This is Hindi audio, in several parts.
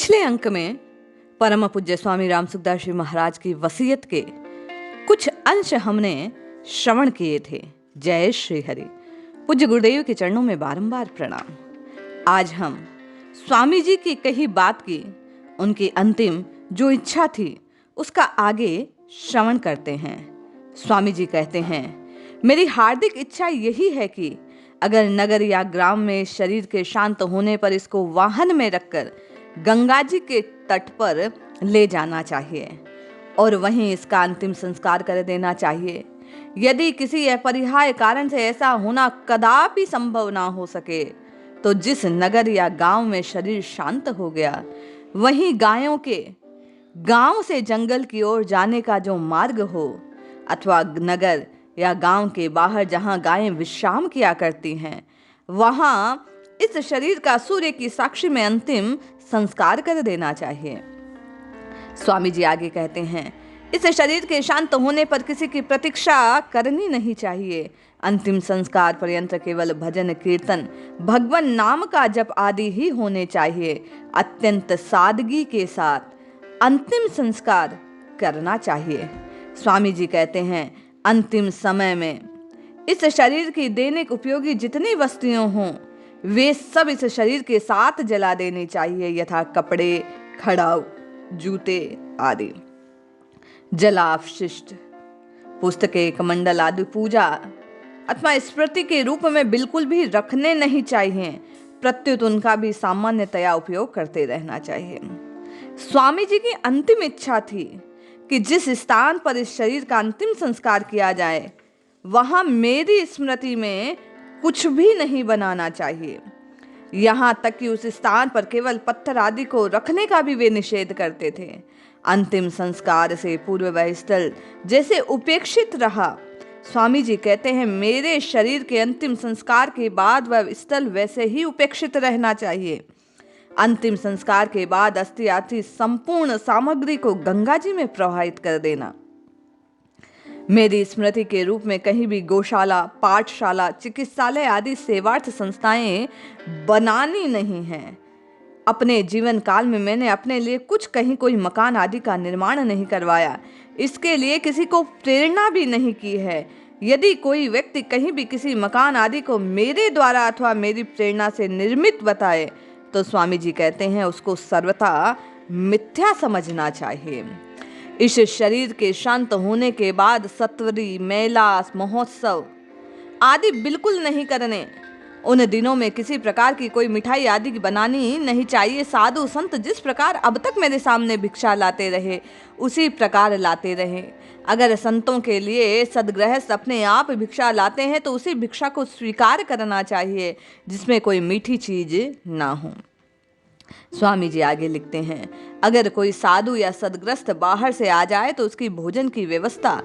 पिछले अंक में परम पूज्य स्वामी राम सुखदास जी महाराज की वसीयत के कुछ अंश हमने श्रवण किए थे। जय श्री हरि। पूज्य गुरुदेव के चरणों में बारंबार प्रणाम। आज हम स्वामी जी की कही बात की, उनकी अंतिम जो इच्छा थी उसका आगे श्रवण करते हैं। स्वामी जी कहते हैं, मेरी हार्दिक इच्छा यही है कि अगर नगर या ग्राम में शरीर के शांत होने पर इसको वाहन में रखकर गंगा जी के तट पर ले जाना चाहिए और वहीं इसका अंतिम संस्कार कर देना चाहिए। यदि किसी अपरिहार्य कारण से ऐसा होना कदापि संभव ना हो सके तो जिस नगर या गांव में शरीर शांत हो गया वहीं गायों के गांव से जंगल की ओर जाने का जो मार्ग हो, अथवा नगर या गांव के बाहर जहां गायें विश्राम किया करती हैं, वहां इस शरीर का सूर्य की साक्षी में अंतिम संस्कार कर देना चाहिए। स्वामी जी आगे कहते हैं, इस शरीर के शांत होने पर किसी की प्रतीक्षा करनी नहीं चाहिए। अंतिम संस्कार पर्यंत केवल भजन कीर्तन, भगवान नाम का जप आदि ही होने चाहिए। अत्यंत सादगी के साथ अंतिम संस्कार करना चाहिए। स्वामी जी कहते हैं, अंतिम समय में इस शरीर की दैनिक उपयोगी जितनी वस्तुएं हों वे सब इस शरीर के साथ जला देनी चाहिए, यथा कपड़े, खड़ाऊ, जूते आदि। जलावशिष्ट, पुस्तकें, कमंडल आदि पूजा अथवा स्मृति के रूप में बिल्कुल भी रखने नहीं चाहिए, प्रत्युत उनका भी सामान्यतया उपयोग करते रहना चाहिए। स्वामी जी की अंतिम इच्छा थी कि जिस स्थान पर इस शरीर का अंतिम संस्कार किया जाए वहां मेरी स्मृति में कुछ भी नहीं बनाना चाहिए। यहाँ तक कि उस स्थान पर केवल पत्थर आदि को रखने का भी वे निषेध करते थे। अंतिम संस्कार से पूर्व वह स्थल जैसे उपेक्षित रहा। स्वामी जी कहते हैं, मेरे शरीर के अंतिम संस्कार के बाद वह स्थल वैसे ही उपेक्षित रहना चाहिए। अंतिम संस्कार के बाद अस्थि आदि संपूर्ण सामग्री को गंगा जी में प्रवाहित कर देना। मेरी स्मृति के रूप में कहीं भी गौशाला, पाठशाला, चिकित्सालय आदि सेवार्थ संस्थाएं बनानी नहीं हैं। अपने जीवन काल में मैंने अपने लिए कुछ कहीं कोई मकान आदि का निर्माण नहीं करवाया, इसके लिए किसी को प्रेरणा भी नहीं की है। यदि कोई व्यक्ति कहीं भी किसी मकान आदि को मेरे द्वारा अथवा मेरी प्रेरणा से निर्मित बताए तो स्वामी जी कहते हैं उसको सर्वथा मिथ्या समझना चाहिए। इस शरीर के शांत होने के बाद सत्वरी, मेला, महोत्सव आदि बिल्कुल नहीं करने। उन दिनों में किसी प्रकार की कोई मिठाई आदि बनानी नहीं चाहिए। साधु संत जिस प्रकार अब तक मेरे सामने भिक्षा लाते रहे उसी प्रकार लाते रहे। अगर संतों के लिए सदगृहस्थ अपने आप भिक्षा लाते हैं तो उसी भिक्षा को स्वीकार करना चाहिए जिसमें कोई मीठी चीज ना हो। स्वामी जी आगे लिखते हैं, अगर कोई साधु या सदग्रस्त बाहर से आ जाए तो उसकी भोजन की व्यवस्था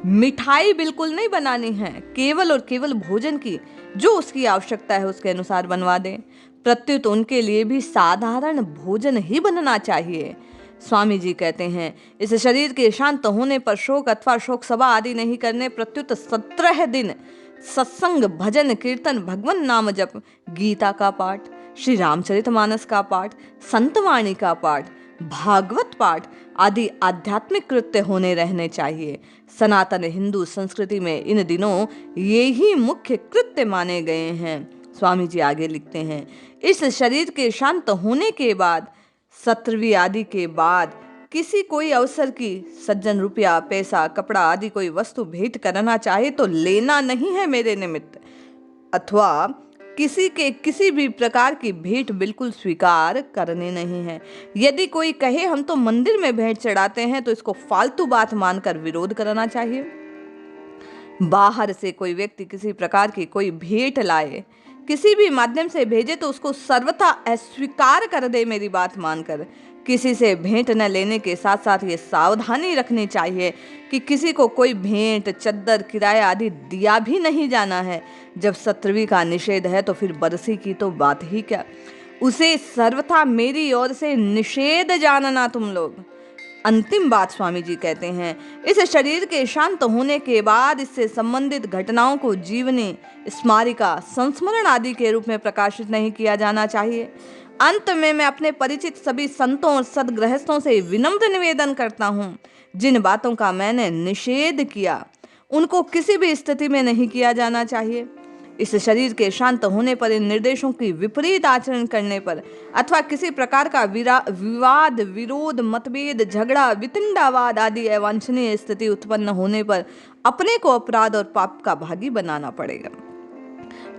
मिठाई बिल्कुल नहीं बनानी है, केवल और केवल भोजन की जो उसकी आवश्यकता है उसके अनुसार बनवा दें। प्रत्युत उनके लिए भी साधारण भोजन ही बनना चाहिए। स्वामी जी कहते हैं, इस शरीर के शांत होने पर शोक अथवा शोक सभा आदि नहीं करने, प्रत्युत 17 दिन सत्संग, भजन, कीर्तन, भगवान नाम जप, गीता का पाठ, श्री रामचरितमानस का पाठ, संतवाणी का पाठ, भागवत पाठ आदि आध्यात्मिक कृत्य होने रहने चाहिए। सनातन हिंदू संस्कृति में इन दिनों ये ही मुख्य कृत्य माने गए हैं। स्वामी जी आगे लिखते हैं, इस शरीर के शांत होने के बाद 17वीं आदि के बाद किसी कोई अवसर की सज्जन रुपया, पैसा, कपड़ा आदि कोई वस्तु भेंट करना चाहे तो लेना नहीं है मेरे निमित्त, अथवा किसी के किसी भी प्रकार की भेंट बिल्कुल स्वीकार करनी नहीं है। यदि कोई कहे हम तो मंदिर में भेंट चढ़ाते हैं तो इसको फालतू बात मानकर विरोध करना चाहिए। बाहर से कोई व्यक्ति किसी प्रकार की कोई भेंट लाए, किसी भी माध्यम से भेजे तो उसको सर्वथा अस्वीकार कर दे मेरी बात मानकर। किसी से भेंट न लेने के साथ साथ ये सावधानी रखनी चाहिए कि किसी को कोई भेंट, चद्दर, किराया आदि दिया भी नहीं जाना है। जब 17वीं का निषेध है तो फिर बरसी की तो बात ही क्या, उसे सर्वथा मेरी ओर से निषेध जानना तुम लोग। अंतिम बात स्वामी जी कहते हैं, इस शरीर के शांत होने के बाद इससे संबंधित घटनाओं को जीवनी, स्मारिका, संस्मरण आदि के रूप में प्रकाशित नहीं किया जाना चाहिए। अंत में मैं अपने परिचित सभी संतों और सद्गृहस्थों से विनम्र निवेदन करता हूँ, जिन बातों का मैंने निषेध किया उनको किसी भी स्थिति में नहीं किया जाना चाहिए। इस शरीर के शांत होने पर, इन निर्देशों की विपरीत आचरण करने पर अथवा किसी प्रकार का विवाद, विरोध, मतभेद, झगड़ा, वितंडावाद आदि अवांछनीय स्थिति उत्पन्न होने पर अपने को अपराध और पाप का भागी बनाना पड़ेगा।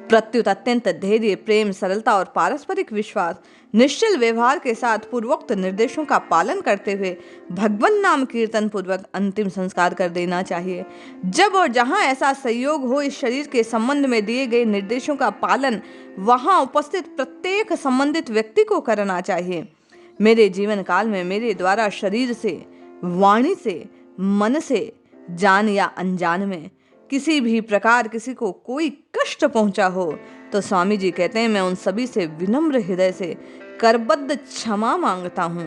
प्रत्युत अत्यंत धैर्य, प्रेम, सरलता और पारस्परिक विश्वास, निश्चल व्यवहार के साथ पूर्वोक्त निर्देशों का पालन करते हुए भगवान नाम कीर्तन पूर्वक अंतिम संस्कार कर देना चाहिए। जब और जहां ऐसा संयोग हो, इस शरीर के संबंध में दिए गए निर्देशों का पालन वहां उपस्थित प्रत्येक संबंधित व्यक्ति को करना चाहिए। मेरे जीवन काल में मेरे द्वारा शरीर से, वाणी से, मन से, जान या अनजान में किसी भी प्रकार किसी को कोई कष्ट पहुंचा हो तो स्वामी जी कहते हैं, मैं उन सभी से विनम्र हृदय से करबद्ध क्षमा मांगता हूं।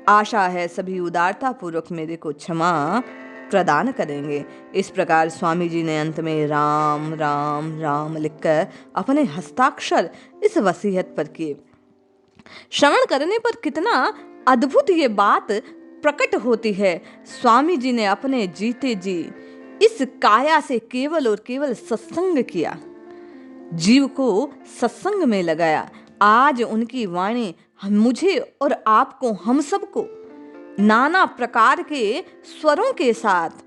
आशा है सभी उदारता पूर्वक मेरे को क्षमा प्रदान करेंगे। इस प्रकार स्वामी जी ने अंत में राम राम राम लिखकर अपने हस्ताक्षर इस वसीयत पर किए। श्रवण करने पर कितना अद्भुत ये बात प्रकट होती है। स्वामी जी ने अपने जीते जी इस काया से केवल और केवल सत्संग किया, जीव को सत्संग में लगाया। आज उनकी वाणी मुझे और आपको, हम सबको नाना प्रकार के स्वरों के साथ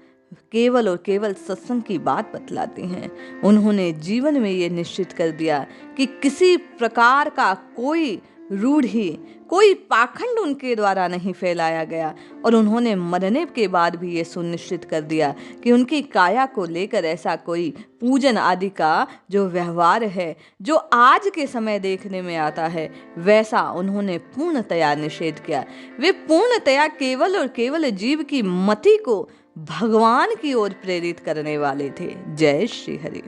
केवल और केवल सत्संग की बात बतलाती हैं। उन्होंने जीवन में ये निश्चित कर दिया कि किसी प्रकार का कोई रूढ़ी, कोई पाखंड उनके द्वारा नहीं फैलाया गया और उन्होंने मरने के बाद भी ये सुनिश्चित कर दिया कि उनकी काया को लेकर ऐसा कोई पूजन आदि का जो व्यवहार है, जो आज के समय देखने में आता है, वैसा उन्होंने पूर्णतया निषेध किया। वे पूर्णतया केवल और केवल जीव की मति को भगवान की ओर प्रेरित करने वाले थे। जय श्री हरि।